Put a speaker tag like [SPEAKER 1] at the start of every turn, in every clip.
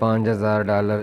[SPEAKER 1] $5000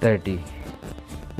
[SPEAKER 1] 30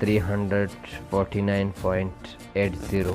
[SPEAKER 1] 349.80۔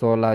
[SPEAKER 1] 16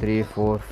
[SPEAKER 1] 3 4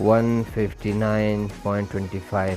[SPEAKER 1] 159.25،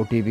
[SPEAKER 1] OTP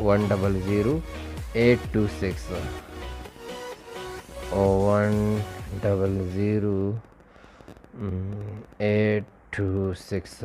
[SPEAKER 1] 100,826 100,826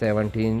[SPEAKER 1] 17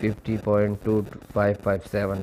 [SPEAKER 1] 50.2557،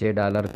[SPEAKER 1] $6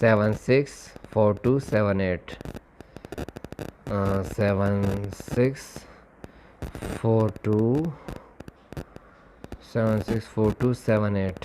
[SPEAKER 1] 764278 764278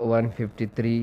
[SPEAKER 1] 153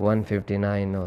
[SPEAKER 1] 159۔